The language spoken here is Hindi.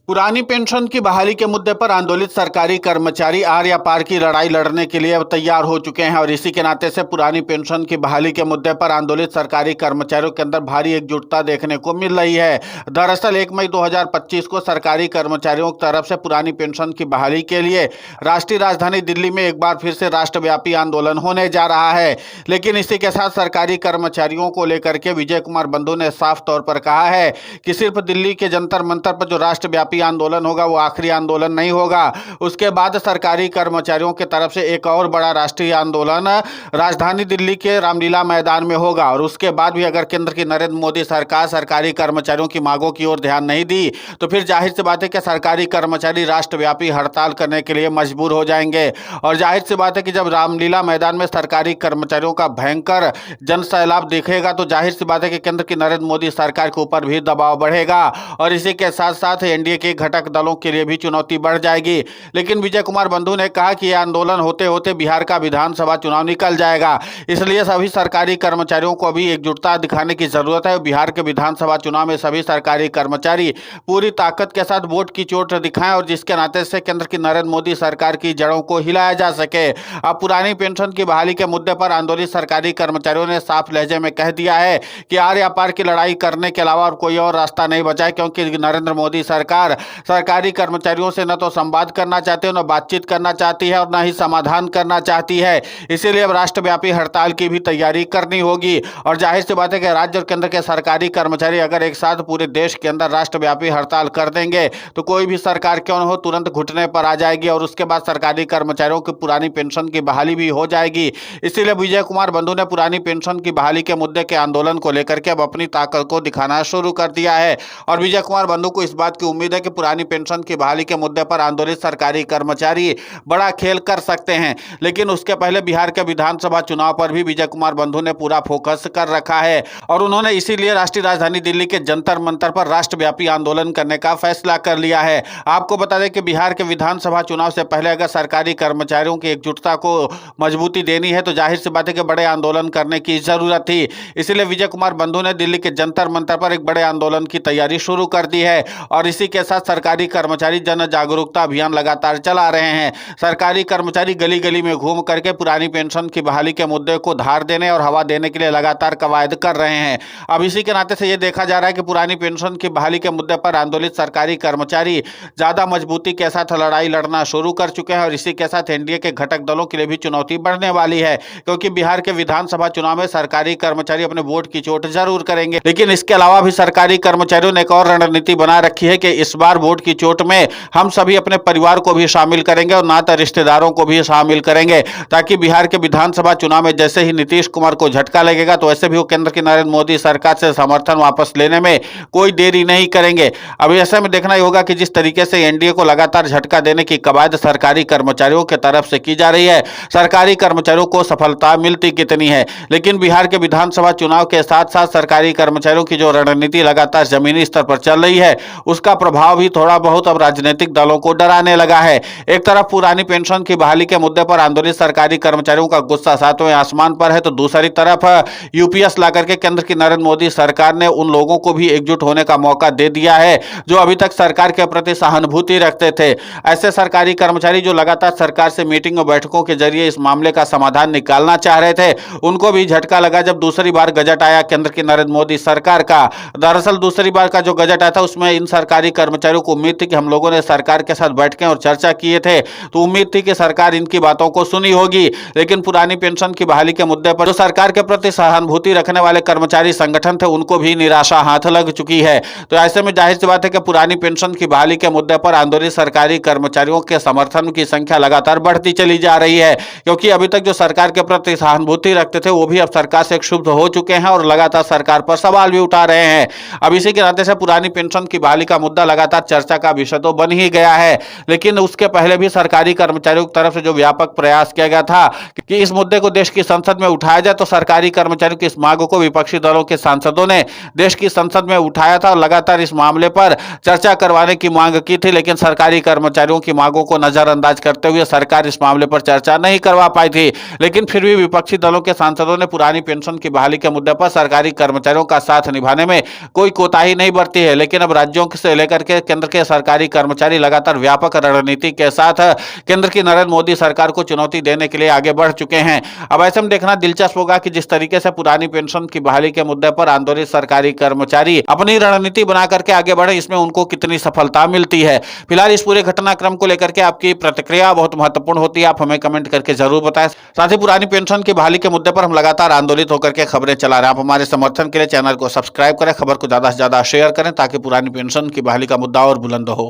पुरानी पेंशन की बहाली के मुद्दे पर आंदोलित सरकारी कर्मचारी आर या पार की लड़ाई लड़ने के लिए अब तैयार हो चुके हैं और इसी के नाते से पुरानी पेंशन की बहाली के मुद्दे पर आंदोलित सरकारी कर्मचारियों के अंदर भारी एकजुटता देखने को मिल रही है। दरअसल 1 मई 2025 को सरकारी कर्मचारियों की तरफ से पुरानी पेंशन की बहाली के लिए राष्ट्रीय राजधानी दिल्ली में एक बार फिर से राष्ट्रव्यापी आंदोलन होने जा रहा है। लेकिन इसी के साथ सरकारी कर्मचारियों को लेकर के विजय कुमार बंधु ने साफ तौर पर कहा है कि सिर्फ दिल्ली के जंतर मंतर पर जो राष्ट्रव्यापी आंदोलन होगा वो आखिरी आंदोलन नहीं होगा। उसके बाद सरकारी कर्मचारियों की तरफ से एक और बड़ा राष्ट्रीय आंदोलन राजधानी दिल्ली के रामलीला मैदान में होगा और उसके बाद भी अगर केंद्र की नरेंद्र मोदी सरकार सरकारी कर्मचारियों की मांगों की ओर ध्यान नहीं दी तो फिर जाहिर सी बात है कि सरकारी कर्मचारी राष्ट्रव्यापी हड़ताल करने के लिए मजबूर हो जाएंगे। और जाहिर सी बात है कि जब रामलीला मैदान में सरकारी कर्मचारियों का भयंकर जन सैलाब दिखेगा तो जाहिर सी बात है कि केंद्र की नरेंद्र मोदी सरकार के ऊपर भी दबाव बढ़ेगा और इसी के साथ साथ एनडीए के घटक दलों के लिए भी चुनौती बढ़ जाएगी। लेकिन विजय कुमार बंधु ने कहा कि यह आंदोलन होते होते बिहार का विधानसभा चुनाव निकल जाएगा, इसलिए सभी सरकारी कर्मचारियों को अभी एकजुटता दिखाने की जरूरत है। बिहार के विधानसभा चुनाव में सभी सरकारी कर्मचारी पूरी ताकत के साथ वोट की चोट दिखाएं और जिसके नाते से केंद्र की नरेंद्र मोदी सरकार की जड़ों को हिलाया जा सके। अब पुरानी पेंशन की बहाली के मुद्दे पर आंदोलित सरकारी कर्मचारियों ने साफ लहजे में कह दिया है कि आर या पार की लड़ाई करने के अलावा कोई और रास्ता नहीं बचा है, क्योंकि नरेंद्र मोदी सरकार सरकारी कर्मचारियों से न तो संवाद करना चाहती है, न बातचीत करना चाहती है और न ही समाधान करना चाहती है। इसीलिए अब राष्ट्रव्यापी हड़ताल की भी तैयारी करनी होगी और जाहिर सी बात है कि राज्य और केंद्र के सरकारी कर्मचारी अगर एक साथ पूरे देश के अंदर राष्ट्रव्यापी हड़ताल कर देंगे तो कोई भी सरकार क्यों न हो तुरंत घुटने पर आ जाएगी और उसके बाद सरकारी कर्मचारियों की पुरानी पेंशन की बहाली भी हो जाएगी। इसीलिए विजय कुमार बंधु ने पुरानी पेंशन की बहाली के मुद्दे के आंदोलन को लेकर के अब अपनी ताकत को दिखाना शुरू कर दिया है और विजय कुमार बंधु को इस बात की उम्मीद है कि पुरानी पेंशन की बहाली के मुद्दे पर आंदोलित सरकारी कर्मचारी बड़ा खेल कर सकते हैं। लेकिन उसके पहले बिहार के विधानसभा चुनाव पर भी विजय कुमार बंधु ने पूरा फोकस कर रखा है और उन्होंने इसीलिए राष्ट्रीय राजधानी दिल्ली के जंतर मंतर पर राष्ट्रव्यापी आंदोलन करने का फैसला कर लिया है। आपको बता दें कि बिहार के विधानसभा चुनाव से पहले अगर सरकारी कर्मचारियों की एकजुटता को मजबूती देनी है तो जाहिर सी बात है कि बड़े आंदोलन करने की जरूरत थी। इसलिए विजय कुमार बंधु ने दिल्ली के जंतर मंतर पर एक बड़े आंदोलन की तैयारी शुरू कर दी है और इसी के साथ सरकारी कर्मचारी जन जागरूकता अभियान लगातार चला रहे हैं। सरकारी कर्मचारी गली गली में घूम करके पुरानी पेंशन की बहाली के मुद्दे को धार देने और हवा देने के लिए लगातार कवायद कर रहे हैं। अब इसी के नाते से यह देखा जा रहा है कि पुरानी पेंशन की बहाली के मुद्दे पर आंदोलित सरकारी कर्मचारी ज्यादा मजबूती के साथ लड़ाई लड़ना शुरू कर चुके हैं और इसी के साथ एनडीए के घटक दलों के लिए भी चुनौती बढ़ने वाली है, क्योंकि बिहार के विधानसभा चुनाव में सरकारी कर्मचारी अपने वोट की चोट जरूर करेंगे। लेकिन इसके अलावा भी सरकारी कर्मचारियों ने एक और रणनीति बना रखी है कि इस बार वोट की चोट में हम सभी अपने परिवार को भी शामिल करेंगे और नाता रिश्तेदारों को भी शामिल करेंगे, ताकि बिहार के विधानसभा चुनाव में जैसे ही नीतीश कुमार को झटका लगेगा तो ऐसे भी वो केंद्र की नरेंद्र मोदी सरकार से समर्थन वापस लेने में कोई देरी नहीं करेंगे। अब ऐसे में देखना ही होगा कि जिस तरीके से एनडीए को लगातार झटका देने की कवायद सरकारी कर्मचारियों की तरफ से की जा रही है, सरकारी कर्मचारियों को सफलता मिलती कितनी है। लेकिन बिहार के विधानसभा चुनाव के साथ साथ सरकारी कर्मचारियों की जो रणनीति लगातार जमीनी स्तर पर चल रही है उसका प्रभाव भी थोड़ा बहुत अब राजनीतिक दलों को डराने लगा है। एक तरफ पुरानी पेंशन की बहाली के मुद्दे पर आंदोलित सरकारी कर्मचारियों का गुस्सा सातवें आसमान पर है तो दूसरी तरफ यूपीएस लाकर के केंद्र की नरेंद्र मोदी सरकार ने उन लोगों को भी एकजुट होने का मौका दे दिया है जो अभी तक सरकार के प्रति सहानुभूति रखते थे। ऐसे सरकारी कर्मचारी जो लगातार सरकार से मीटिंग और बैठकों के जरिए इस मामले का समाधान निकालना चाह रहे थे उनको भी झटका लगा जब दूसरी बार गजट आया केंद्र की नरेंद्र मोदी सरकार का। दरअसल दूसरी बार का जो गजट आया था उसमें इन सरकारी कर्मचारियों को उम्मीद थी कि हम लोगों ने सरकार के साथ बैठकें और चर्चा किए थे तो उम्मीद थी कि सरकार इनकी बातों को सुनी होगी। लेकिन पुरानी पेंशन की बहाली के मुद्दे पर जो सरकार के प्रति सहानुभूति रखने वाले कर्मचारी संगठन थे उनको भी निराशा हाथ लग चुकी है। तो ऐसे में जाहिर सी बात है कि पुरानी पेंशन की बहाली के मुद्दे पर आंदोलित सरकारी कर्मचारियों के समर्थन की संख्या लगातार बढ़ती चली जा रही है, क्योंकि अभी तक जो सरकार के प्रति सहानुभूति रखते थे वो भी अब सरकार से क्षुब्ध हो चुके हैं और लगातार सरकार पर सवाल भी उठा रहे हैं। अब इसी के नाते से पुरानी पेंशन की बहाली का मुद्दा लगातार चर्चा का विषय तो बन ही गया है, लेकिन उसके पहले भी सरकारी कर्मचारियों की तरफ से जो व्यापक प्रयास किया गया था कि इस मुद्दे को देश की संसद में उठाया जाए तो सरकारी कर्मचारियों की इस मांग को विपक्षी दलों के सांसदों ने देश की संसद में उठाया था और लगातार इस मामले पर चर्चा करवाने की मांग की थी। लेकिन सरकारी कर्मचारियों की मांगों को नजरअंदाज करते हुए सरकार इस मामले पर चर्चा नहीं करवा पाई थी। लेकिन फिर भी विपक्षी दलों के सांसदों ने पुरानी पेंशन की बहाली के मुद्दे पर सरकारी कर्मचारियों का साथ निभाने में कोई कोताही नहीं बरती है। लेकिन अब राज्यों से लेकर के लिए केंद्र के सरकारी कर्मचारी लगातार व्यापक रणनीति के साथ केंद्र की नरेंद्र मोदी सरकार को चुनौती देने के लिए आगे बढ़ चुके हैं। अब ऐसे में देखना दिलचस्प होगा कि जिस तरीके से पुरानी पेंशन की बहाली के मुद्दे पर आंदोलित सरकारी कर्मचारी अपनी रणनीति बना करके आगे बढ़े, इसमें उनको कितनी सफलता मिलती है। फिलहाल इस पूरे घटनाक्रम को लेकर के आपकी प्रतिक्रिया बहुत महत्वपूर्ण होती है, आप हमें कमेंट करके जरूर बताएं। साथ ही पुरानी पेंशन की बहाली के मुद्दे पर हम लगातार आंदोलित होकर के खबरें चला रहे हैं। आप हमारे समर्थन के लिए चैनल को सब्सक्राइब करें, खबर को ज्यादा से ज्यादा शेयर करें ताकि पुरानी पेंशन की बहाली का मुद्दा और बुलंद हो।